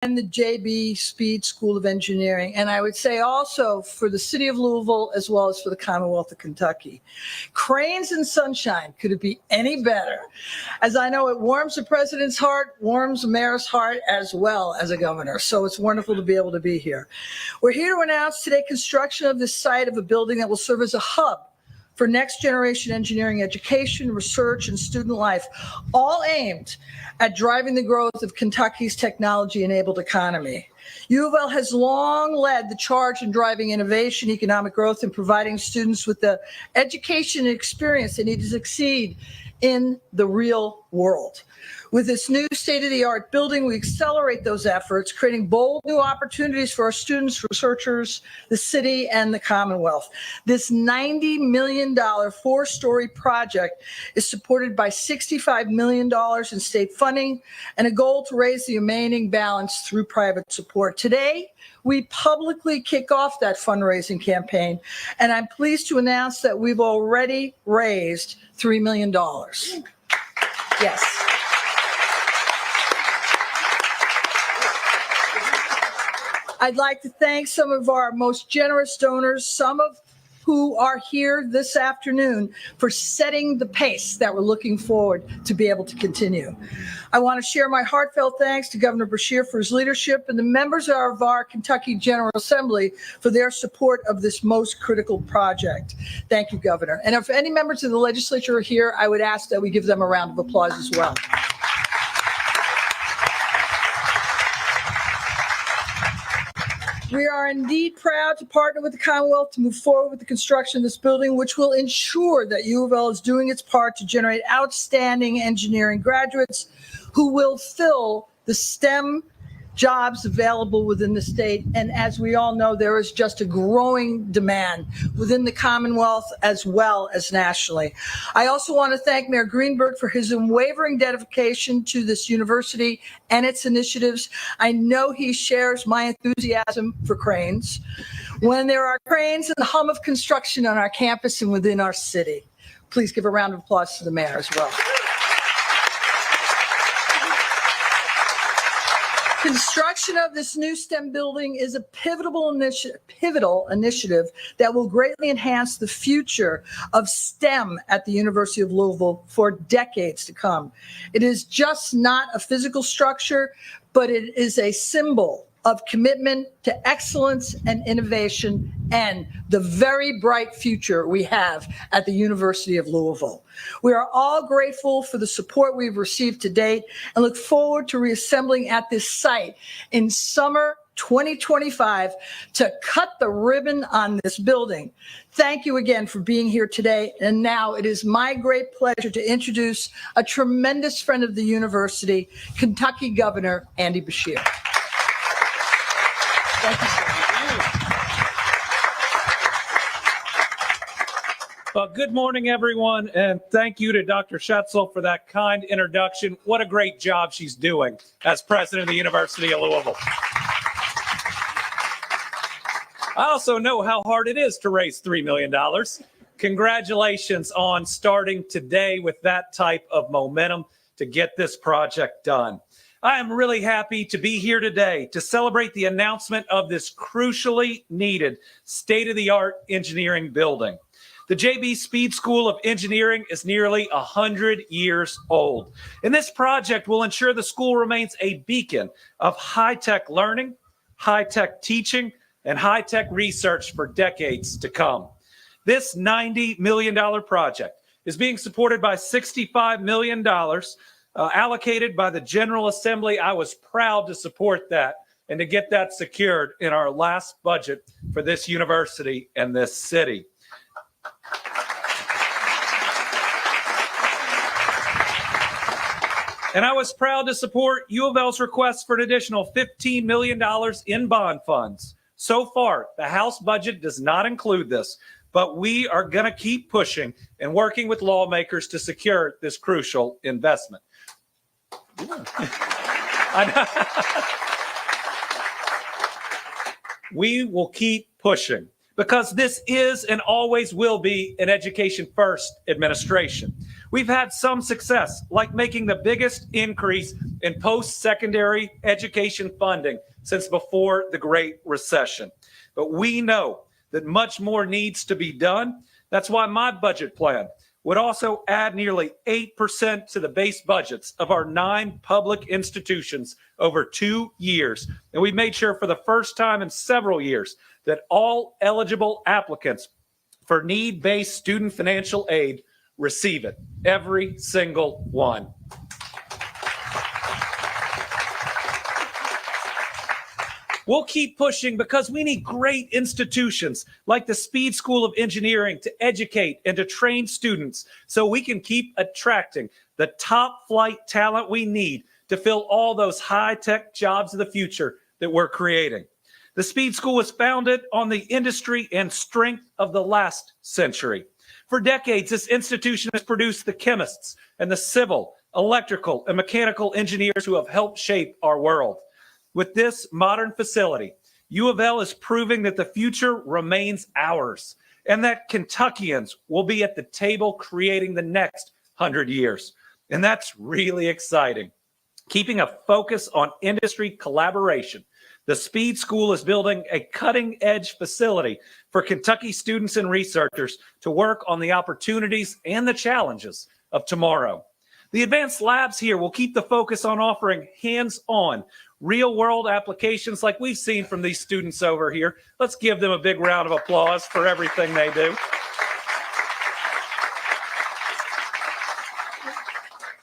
and the JB Speed School of Engineering. And I would say also for the city of Louisville, as well as for the Commonwealth of Kentucky. Cranes and sunshine, could it be any better? As I know, it warms the president's heart, warms the mayor's heart, as well as a governor. So it's wonderful to be able to be here. We're here to announce today construction of this site of a building that will serve as a hub for next generation engineering education, research, and student life, all aimed at driving the growth of Kentucky's technology-enabled economy. U of L has long led the charge in driving innovation, economic growth, and providing students with the education and experience they need to succeed in the real world. With this new state-of-the-art building, we accelerate those efforts, creating bold new opportunities for our students, researchers, the city, and the Commonwealth. This $90 million four-story project is supported by $65 million in state funding and a goal to raise the remaining balance through private support. Today, we publicly kick off that fundraising campaign, and I'm pleased to announce that we've already raised $3 million. Yes. I'd like to thank some of our most generous donors, some of who are here this afternoon, for setting the pace that we're looking forward to be able to continue. I want to share my heartfelt thanks to Governor Beshear for his leadership and the members of our Kentucky General Assembly for their support of this most critical project. Thank you, Governor. And if any members of the legislature are here, I would ask that we give them a round of applause as well. We are indeed proud to partner with the Commonwealth to move forward with the construction of this building, which will ensure that U of L is doing its part to generate outstanding engineering graduates who will fill the STEM jobs available within the state. And as we all know, there is just a growing demand within the Commonwealth as well as nationally. I also want to thank Mayor Greenberg for his unwavering dedication to this university and its initiatives. I know he shares my enthusiasm for cranes. When there are cranes and the hum of construction on our campus and within our city, please give a round of applause to the mayor as well. Construction of this new STEM building is a pivotal initiative that will greatly enhance the future of STEM at the University of Louisville for decades to come. It is just not a physical structure, but it is a symbol of commitment to excellence and innovation and the very bright future we have at the University of Louisville. We are all grateful for the support we've received to date and look forward to reassembling at this site in summer 2025 to cut the ribbon on this building. Thank you again for being here today. And now it is my great pleasure to introduce a tremendous friend of the university, Kentucky Governor Andy Beshear. Thank you, sir. Well, good morning, everyone, and thank you to Dr. Schetzel for that kind introduction. What a great job she's doing as president of the University of Louisville. I also know how hard it is to raise $3 million. Congratulations on starting today with that type of momentum to get this project done. I am really happy to be here today to celebrate the announcement of this crucially needed state-of-the-art engineering building. The JB Speed School of Engineering is nearly 100 years old, and this project will ensure the school remains a beacon of high-tech learning, high-tech teaching, and high-tech research for decades to come. This $90 million project is being supported by $65 million allocated by the General Assembly. I was proud to support that and to get that secured in our last budget for this university and this city. And I was proud to support U of L's request for an additional $15 million in bond funds. So far, the House budget does not include this, but we are going to keep pushing and working with lawmakers to secure this crucial investment. We will keep pushing because this is and always will be an education first administration. We've had some success, like making the biggest increase in post-secondary education funding since before the Great Recession. But we know that much more needs to be done. That's why my budget plan would also add nearly 8% to the base budgets of our 9 public institutions over 2 years. And we made sure for the first time in several years that all eligible applicants for need-based student financial aid receive it, every single one. We'll keep pushing because we need great institutions like the Speed School of Engineering to educate and to train students so we can keep attracting the top flight talent we need to fill all those high-tech jobs of the future that we're creating. The Speed School was founded on the industry and strength of the last century. For decades, this institution has produced the chemists and the civil, electrical, and mechanical engineers who have helped shape our world. With this modern facility, U of L is proving that the future remains ours and that Kentuckians will be at the table creating the next 100 years. And that's really exciting. Keeping a focus on industry collaboration, the Speed School is building a cutting-edge facility for Kentucky students and researchers to work on the opportunities and the challenges of tomorrow. The advanced labs here will keep the focus on offering hands-on, real-world applications like we've seen from these students over here. Let's give them a big round of applause for everything they do.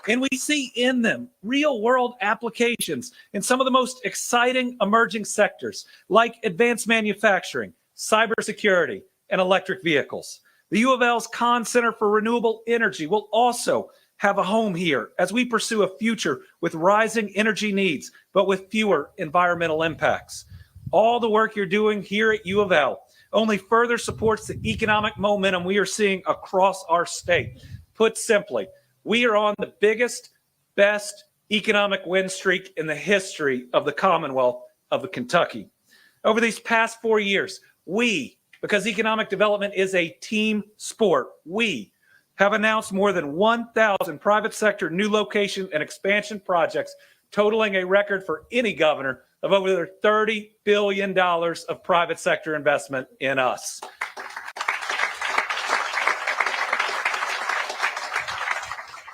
And we see in them real-world applications in some of the most exciting emerging sectors like advanced manufacturing, cybersecurity, and electric vehicles. The U of L's Kahn Center for Renewable Energy will also have a home here as we pursue a future with rising energy needs, but with fewer environmental impacts. All the work you're doing here at U of L only further supports the economic momentum we are seeing across our state. Put simply, we are on the biggest, best economic win streak in the history of the Commonwealth of Kentucky. Over these past 4 years, we, because economic development is a team sport, we have announced more than 1,000 private sector new location and expansion projects, totaling a record for any governor of over $30 billion of private sector investment in us.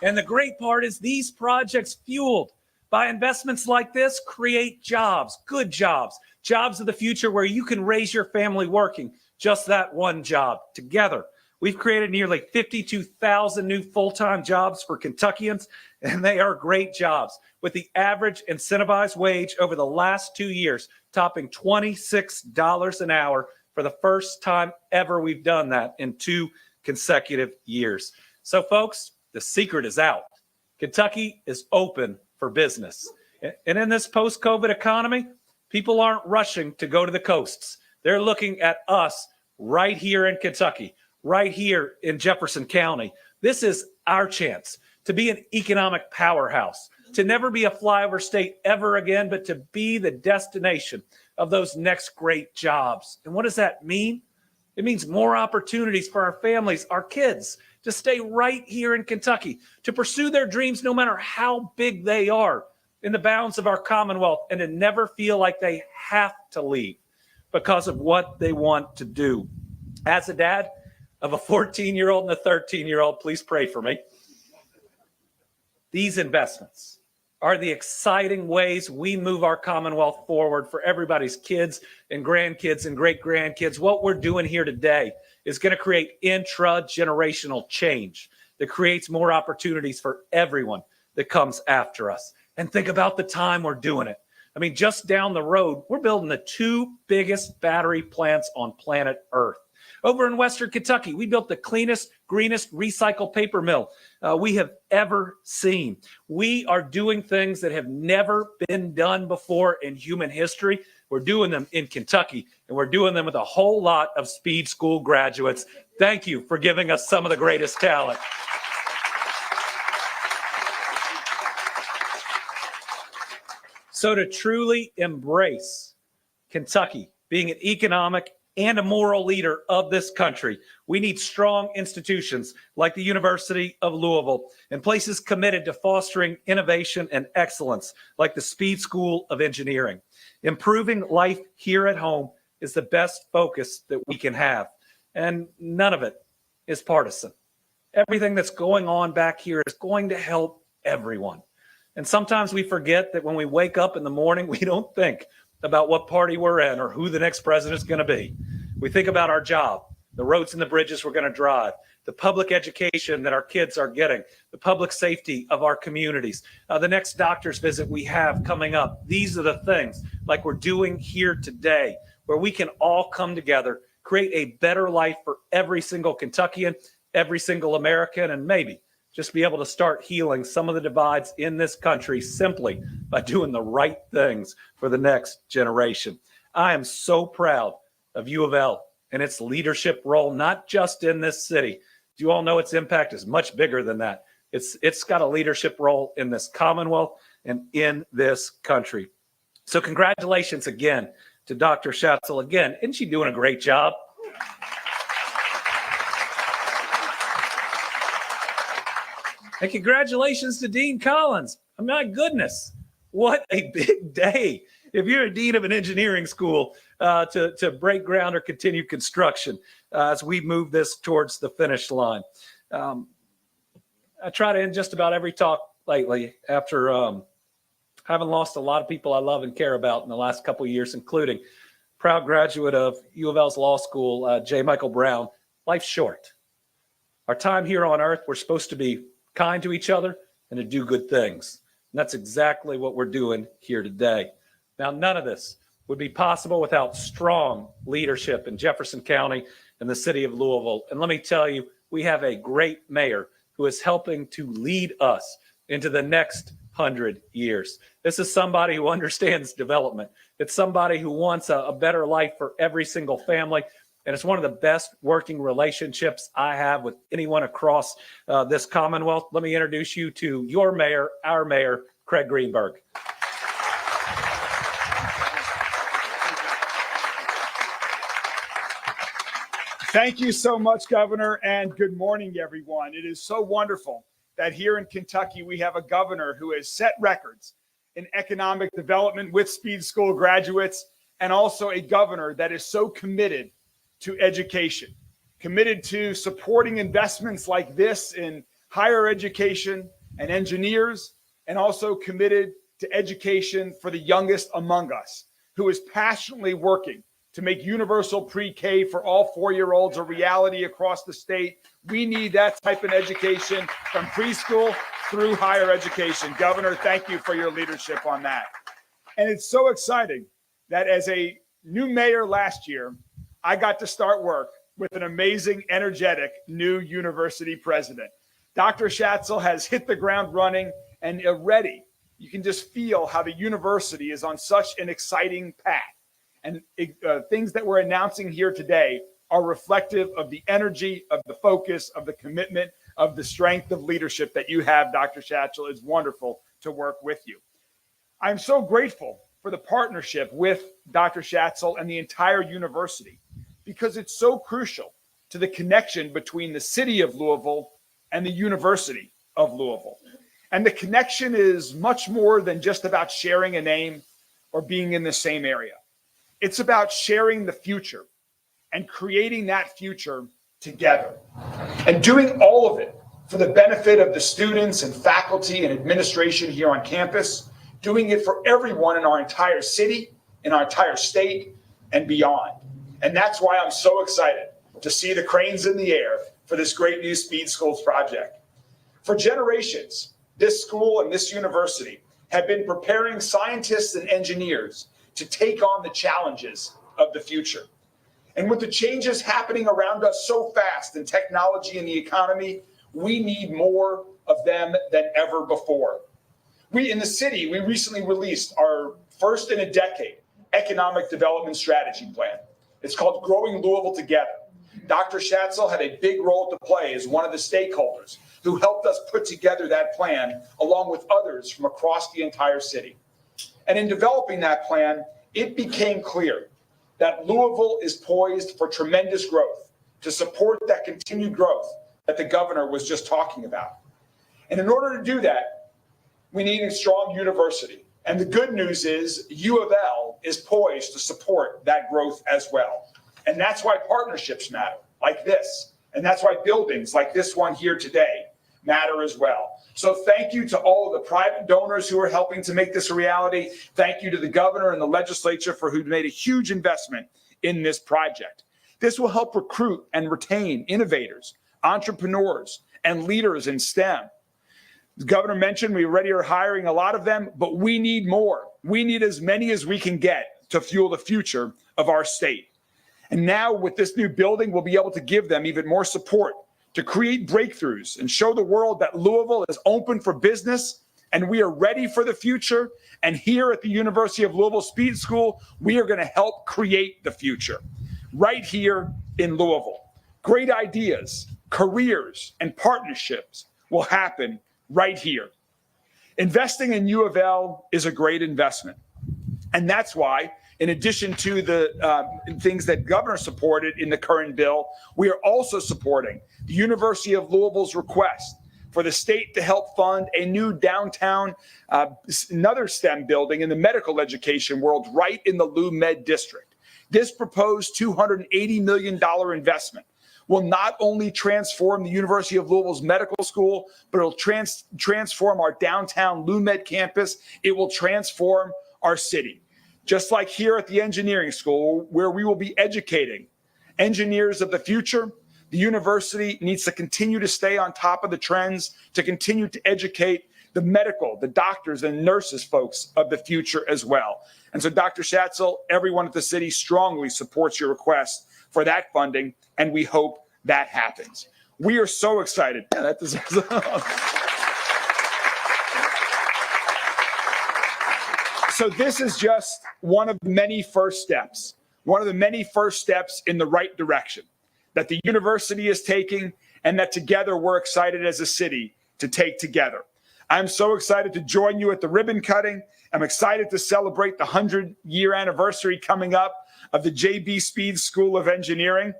And the great part is these projects fueled by investments like this create jobs, good jobs, jobs of the future where you can raise your family working just that one job together. We've created nearly 52,000 new full-time jobs for Kentuckians, and they are great jobs, with the average incentivized wage over the last 2 years topping $26 an hour for the first time ever. We've done that in 2 consecutive years. So, folks, the secret is out. Kentucky is open for business. And in this post-COVID economy, people aren't rushing to go to the coasts. They're looking at us right here in Kentucky, right here in Jefferson County. This is our chance to be an economic powerhouse, to never be a flyover state ever again, but to be the destination of those next great jobs. And what does that mean? It means more opportunities for our families, our kids, to stay right here in Kentucky, to pursue their dreams no matter how big they are in the bounds of our Commonwealth, and to never feel like they have to leave because of what they want to do. As a dad of a 14-year-old and a 13-year-old, please pray for me. These investments are the exciting ways we move our Commonwealth forward for everybody's kids and grandkids and great-grandkids. What we're doing here today is going to create intra-generational change that creates more opportunities for everyone that comes after us. And think about the time we're doing it. I mean, just down the road, we're building the 2 biggest battery plants on planet Earth. Over in Western Kentucky, we built the cleanest, greenest recycled paper mill we have ever seen. We are doing things that have never been done before in human history. We're doing them in Kentucky, and we're doing them with a whole lot of Speed School graduates. Thank you for giving us some of the greatest talent. So to truly embrace Kentucky being an economic and a moral leader of this country. We need strong institutions like the University of Louisville and places committed to fostering innovation and excellence like the Speed School of Engineering. Improving life here at home is the best focus that we can have, and none of it is partisan. Everything that's going on back here is going to help everyone. And sometimes we forget that when we wake up in the morning, we don't think about what party we're in or who the next president is going to be. We think about our job, the roads and the bridges we're going to drive, the public education that our kids are getting, the public safety of our communities, the next doctor's visit we have coming up. These are the things like we're doing here today, where we can all come together, create a better life for every single Kentuckian, every single American, and maybe just be able to start healing some of the divides in this country simply by doing the right things for the next generation. I am so proud of U of L and its leadership role, not just in this city. You all know its impact is much bigger than that. It's got a leadership role in this Commonwealth and in this country. So congratulations again to Dr. Schatzel. Again, isn't she doing a great job? And congratulations to Dean Collins. My goodness, what a big day. If you're a dean of an engineering school, to break ground or continue construction as we move this towards the finish line. I try to end just about every talk lately after having lost a lot of people I love and care about in the last couple of years, including proud graduate of U of L's law school, J. Michael Brown. Life's short. Our time here on earth, we're supposed to be kind to each other and to do good things. And that's exactly what we're doing here today. Now, none of this would be possible without strong leadership in Jefferson County and the city of Louisville. And let me tell you, we have a great mayor who is helping to lead us into the next 100 years. This is somebody who understands development. It's somebody who wants a better life for every single family. And it's one of the best working relationships I have with anyone across this Commonwealth. Let me introduce you to your mayor, our mayor, Craig Greenberg. Thank you so much, Governor, and good morning, everyone. It is so wonderful that here in Kentucky, we have a governor who has set records in economic development with Speed School graduates, and also a governor that is so committed to education, committed to supporting investments like this in higher education and engineers, and also committed to education for the youngest among us, who is passionately working to make universal pre-K for all 4-year-olds a reality across the state. We need that type of education from preschool through higher education. Governor, thank you for your leadership on that. And it's so exciting that as a new mayor last year, I got to start work with an amazing, energetic new university president. Dr. Schatzel has hit the ground running and already you can just feel how the university is on such an exciting path. And things that we're announcing here today are reflective of the energy, of the focus, of the commitment, of the strength of leadership that you have, Dr. Schatzel. It's wonderful to work with you. I'm so grateful for the partnership with Dr. Schatzel and the entire university, because it's so crucial to the connection between the city of Louisville and the University of Louisville. And the connection is much more than just about sharing a name or being in the same area. It's about sharing the future and creating that future together and doing all of it for the benefit of the students and faculty and administration here on campus, doing it for everyone in our entire city, in our entire state, and beyond. And that's why I'm so excited to see the cranes in the air for this great new Speed Schools project. For generations, this school and this university have been preparing scientists and engineers to take on the challenges of the future. And with the changes happening around us so fast in technology and the economy, we need more of them than ever before. We in the city, we recently released our first in a decade economic development strategy plan. It's called Growing Louisville Together. Dr. Schatzel had a big role to play as one of the stakeholders who helped us put together that plan along with others from across the entire city. And in developing that plan, it became clear that Louisville is poised for tremendous growth to support that continued growth that the governor was just talking about. And in order to do that, we need a strong university. And the good news is UofL is poised to support that growth as well. And that's why partnerships matter, like this. And that's why buildings like this one here today matter as well. So thank you to all of the private donors who are helping to make this a reality. Thank you to the governor and the legislature for who made a huge investment in this project. This will help recruit and retain innovators, entrepreneurs, and leaders in STEM. The governor mentioned we already are hiring a lot of them, but we need more. We need as many as we can get to fuel the future of our state. And now with this new building, we'll be able to give them even more support to create breakthroughs and show the world that Louisville is open for business and we are ready for the future. And here at the University of Louisville Speed School, we are going to help create the future right here in Louisville. Great ideas, careers, and partnerships will happen right here. Investing in UofL is a great investment. And that's why, in addition to the things that governor supported in the current bill, we are also supporting the University of Louisville's request for the state to help fund a new downtown, another STEM building in the medical education world right in the Lou Med district. This proposed $280 million investment will not only transform the University of Louisville's medical school, but it'll transform our downtown Lou Med campus. It will transform our city. Just like here at the engineering school, where we will be educating engineers of the future, the university needs to continue to stay on top of the trends, to continue to educate the medical, the doctors and nurses folks of the future as well. And so Dr. Schatzel, everyone at the city strongly supports your request for that funding, and we hope that happens. We are so excited. Yeah, that deserves So this is just one of the many first steps in the right direction that the university is taking and that together we're excited as a city to take together. I'm so excited to join you at the ribbon cutting. I'm excited to celebrate the 100-year anniversary coming up of the JB Speed School of Engineering.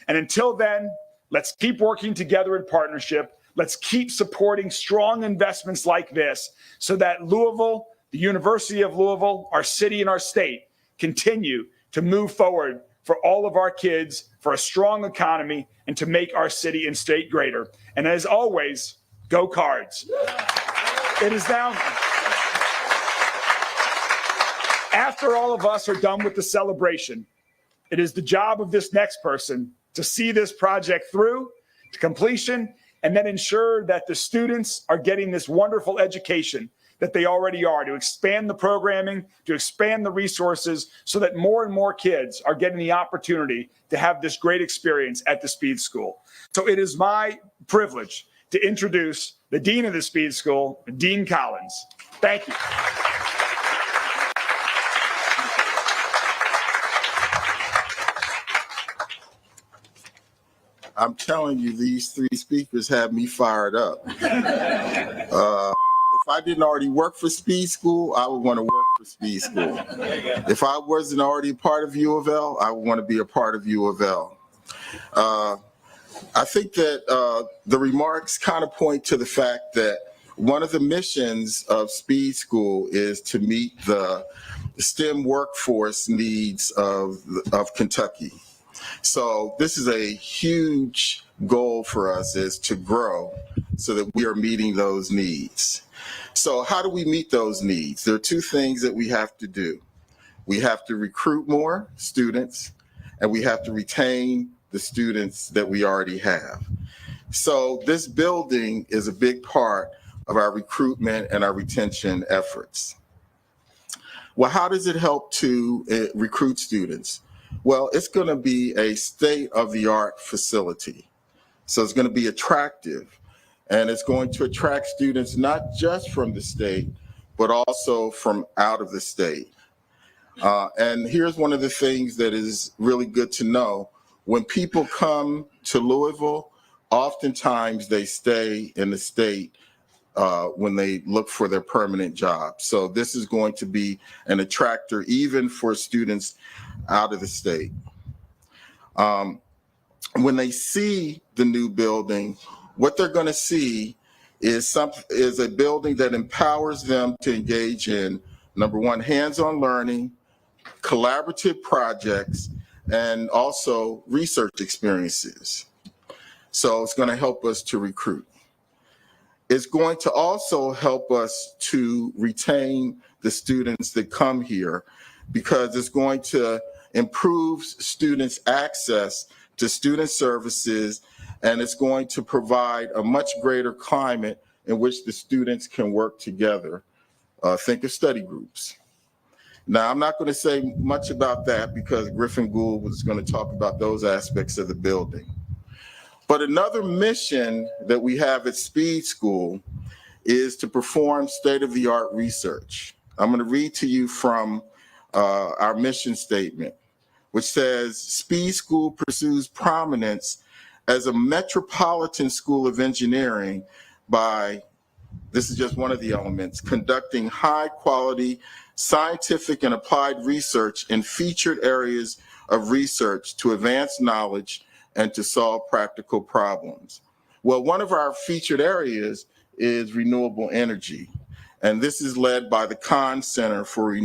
And until then, let's keep working together in partnership. Let's keep supporting strong investments like this so that Louisville, the University of Louisville, our city and our state continue to move forward for all of our kids, for a strong economy, and to make our city and state greater. And as always, go Cards. It is now, after all of us are done with the celebration, it is the job of this next person to see this project through to completion and then ensure that the students are getting this wonderful education that they already are, to expand the programming, to expand the resources so that more and more kids are getting the opportunity to have this great experience at the Speed School. So it is my privilege to introduce the Dean of the Speed School, Dean Collins. Thank you. I'm telling you, these three speakers have me fired up. If I didn't already work for Speed School, I would want to work for Speed School. If I wasn't already a part of U of L, I would want to be a part of U of L. I think that the remarks kind of point to the fact that one of the missions of Speed School is to meet the STEM workforce needs of Kentucky. So this is a huge goal for us, is to grow so that we are meeting those needs. So how do we meet those needs? There are two things that we have to do. We have to recruit more students, and we have to retain the students that we already have. So this building is a big part of our recruitment and our retention efforts. Well, how does it help to recruit students? Well, it's going to be a state-of-the-art facility. So it's going to be attractive, and it's going to attract students not just from the state, but also from out of the state. And here's one of the things that is really good to know. When people come to Louisville, oftentimes they stay in the state when they look for their permanent job. So this is going to be an attractor even for students out of the state. When they see the new building, what they're going to see is a building that empowers them to engage in, number one, hands-on learning, collaborative projects, and also research experiences. So it's going to help us to recruit. It's going to also help us to retain the students that come here, because it's going to improve students' access to student services, and it's going to provide a much greater climate in which the students can work together. Think of study groups. Now, I'm not going to say much about that because Griffin Gould was going to talk about those aspects of the building. But another mission that we have at Speed School is to perform state-of-the-art research. I'm going to read to you from our mission statement, which says, Speed School pursues prominence as a metropolitan school of engineering by, this is just one of the elements, conducting high-quality scientific and applied research in featured areas of research to advance knowledge and to solve practical problems. Well, one of our featured areas is renewable energy, and this is led by the Kahn Center for